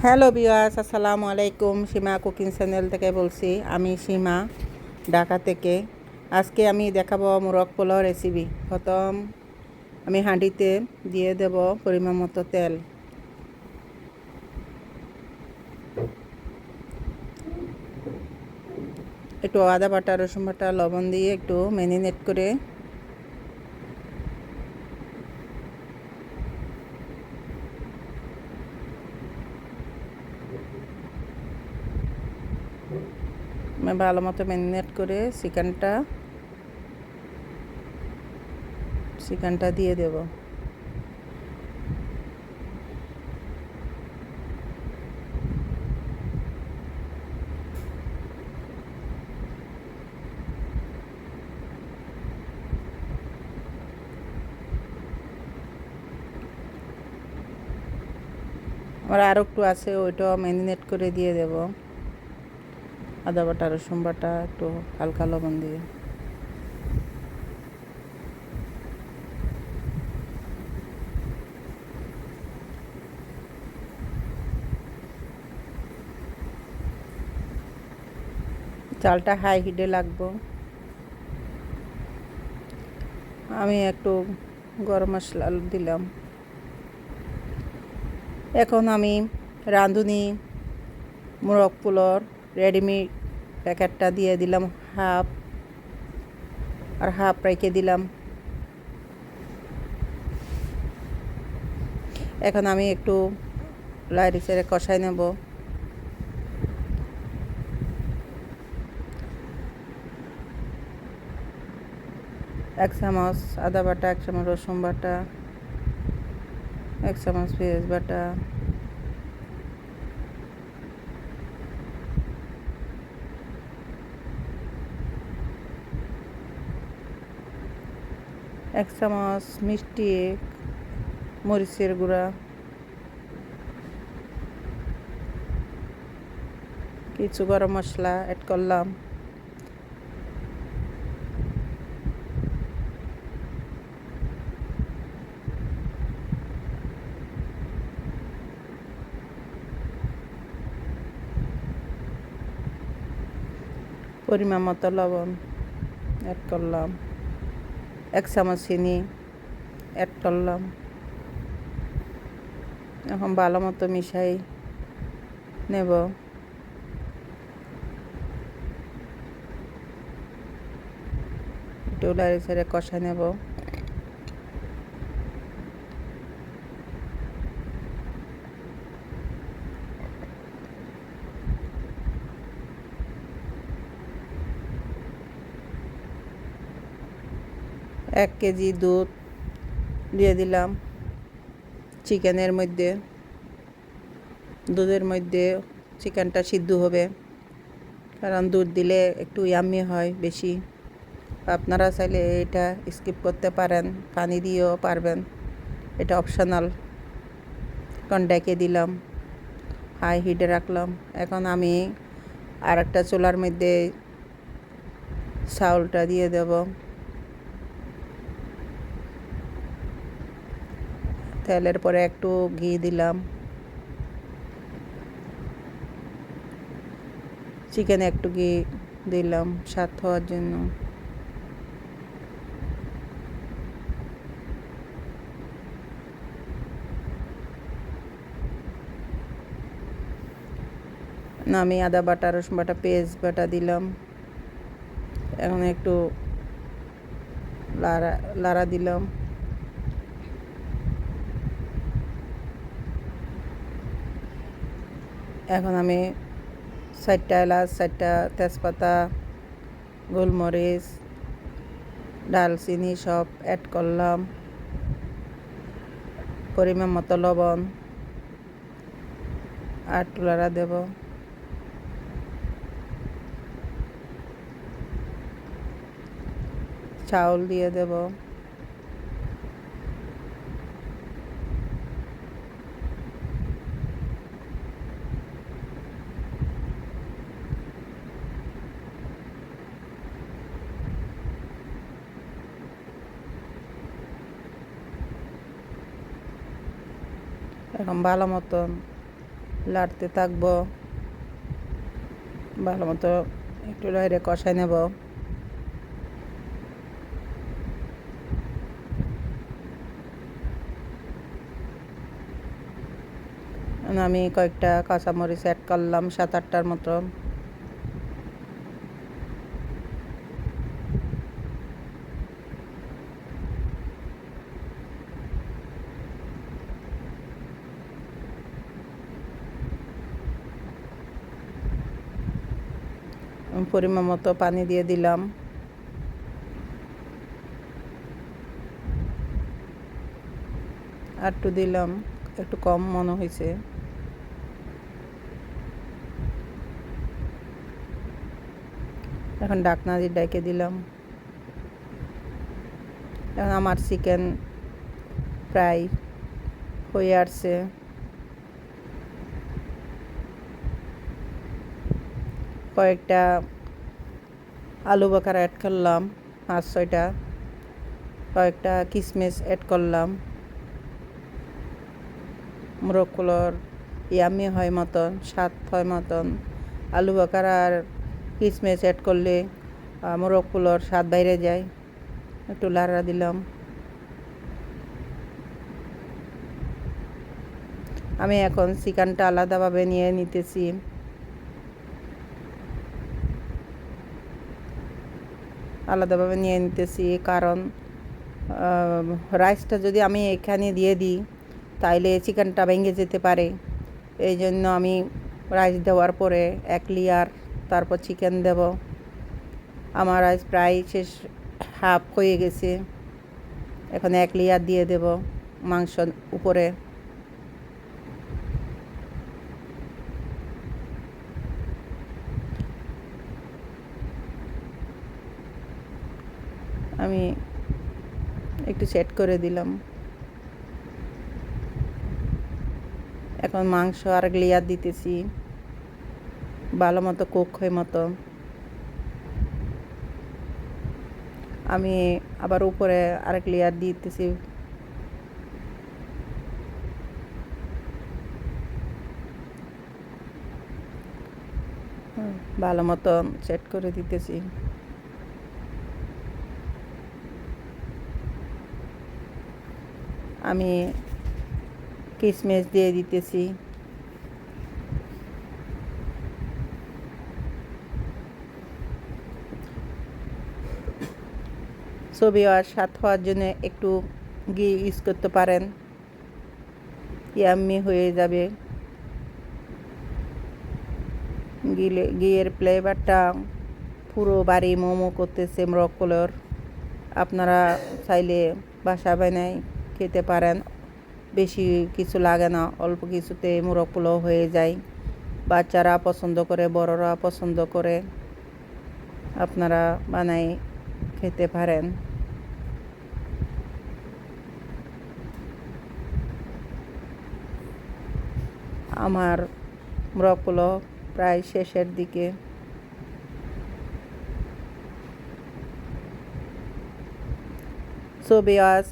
Hello viewers, আসসালামু আলাইকুম। সীমা cooking channel থেকে বলছি। আমি সীমা, ঢাকা থেকে। আজকে আমি দেখাবো মোরগ পোলাও রেসিপি। প্রথম আমি হাঁড়িতে দিয়ে দেব পরিমাণ মতো তেল। একটু আদা বাটা, রসুন বাটা, লবণ দিয়ে একটু ম্যারিনেট করে ভালো মতো ম্যারিনেট করে চিকেনটা দিয়ে দেব। আমার আরও একটু আছে, ওইটাও ম্যারিনেট করে দিয়ে দেব। আদা বাটা, রসুন বাটা, একটু হালকা লবণ দিয়ে। চালটা হাই হিটে লাগবো। আমি একটু গরম মশলা দিলাম। এখন আমি রাঁধুনি মোরগ পোলাওর রেডিমেড প্যাকেটটা দিয়ে দিলাম হাফ, আর হাফ রেখে দিলাম। এখন আমি একটু লাইট ছেড়ে কষাই নেব। এক চামচ আদা বাটা, এক চামচ রসুন বাটা, এক চামচ পেঁয়াজ বাটা, এক চামচ মিষ্টি মরিচের গুঁড়া, কিছু গরম মশলা অ্যাড করলাম। পরিমাণ মতো লবণ অ্যাড করলাম। এক চামচ চিনি অ্যাড করলাম। এখন ভালো মতো মিশাই নেব। একটু লাড়ি ছেড়ে কষাই নেব। এক কেজি দুধ দিয়ে দিলাম চিকেনের মধ্যে। দুধের মধ্যে চিকেনটা সিদ্ধ হবে, কারণ দুধ দিলে একটু ইয়াম্মি হয় বেশি। আপনারা চাইলে এটা স্কিপ করতে পারেন, পানি দিয়েও পারবেন, এটা অপশনাল। এখন ডেকে দিলাম, হাই হিটে রাখলাম। এখন আমি আর একটা চুলার মধ্যে চাউলটা দিয়ে দেব। তেলের পরে একটু ঘি দিলাম। চিকেনে একটু ঘি দিলাম স্বাদ হওয়ার জন্য। আমি আদা বাটা, রসুন বাটা, পেঁয়াজ বাটা দিলাম। এখন একটু লাড়া দিলাম। এখন আমি 4টা এলাচ, 4টা তেজপাতা, গোলমরিচ, ডালচিনি সব অ্যাড করলাম। পরিমাণ মতো লবণ আর লাড়া দেব। চাউল দিয়ে দেব। এখন ভালো মতন লাড়তে থাকবো, ভালো মতো একটু লাইরে কষাই নেব। আমি কয়েকটা কাঁচামরিচ অ্যাড করলাম, 7-8টার মতো। পরিমাণ মতো পানি দিয়ে দিলাম। আর একটু দিলাম, একটু কম মনে হয়েছে। এখন ঢাকনা দিয়ে ডেকে দিলাম। এখন আমার চিকেন প্রায় হয়ে আসছে। কয়েকটা আলু বাকার অ্যাড করলাম, 5-6টা। কয়েকটা কিশমিশ অ্যাড করলাম। মোরগগুলোর ইয়ামি হয় মতন, স্বাদ হয় মতন। আলু বাকার আর কিশমিশ অ্যাড করলে মোরগগুলোর স্বাদ বাইরে যায়। একটু লাড়া দিলাম। আমি এখন চিকেনটা আলাদাভাবে নিয়ে নিতেছি। কারণ রাইসটা যদি আমি এখানে দিয়ে দিই তাইলে চিকেনটা ভেঙে যেতে পারে। এই জন্য আমি রাইস দেওয়ার পরে 1 লেয়ার তারপর চিকেন দেব। আমার রাইস প্রায় শেষ, হাফ হয়ে গেছে। এখন 1 লেয়ার দিয়ে দেব মাংস উপরে। আমি একটু সেট করে দিলাম। এখন মাংস আর লেয়ার দিতেছি, ভালো মতো কুক হয় মতো। আমি আবার উপরে আরেক লেয়ার দিতেছি। ভালো মতো সেট করে দিতেছি। আমি কিশমিশ দিয়ে দিতেছি। ছবি আর স্বাদ হওয়ার জন্য একটু ঘি ইউজ করতে পারেন, ইয়াম্মি হয়ে যাবে। ঘিয়ের ফ্লেভারটা পুরো বাড়ি মোমো করতেছে মোরগগুলোর। আপনারা চাইলে বাসা বানাই খেতে পারেন, বেশি কিছু লাগে না, অল্প কিছুতে মোরগগুলো হয়ে যায়। বাচ্চারা পছন্দ করে, বড়রা পছন্দ করে। আপনারা বানাই খেতে পারেন। আমার মোরগগুলো প্রায় শেষের দিকে। সো ভিউয়ার্স,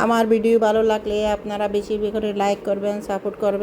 আমার ভিডিও ভালো লাগলে আপনারা বেশি করে লাইক করবেন, সাপোর্ট করবেন।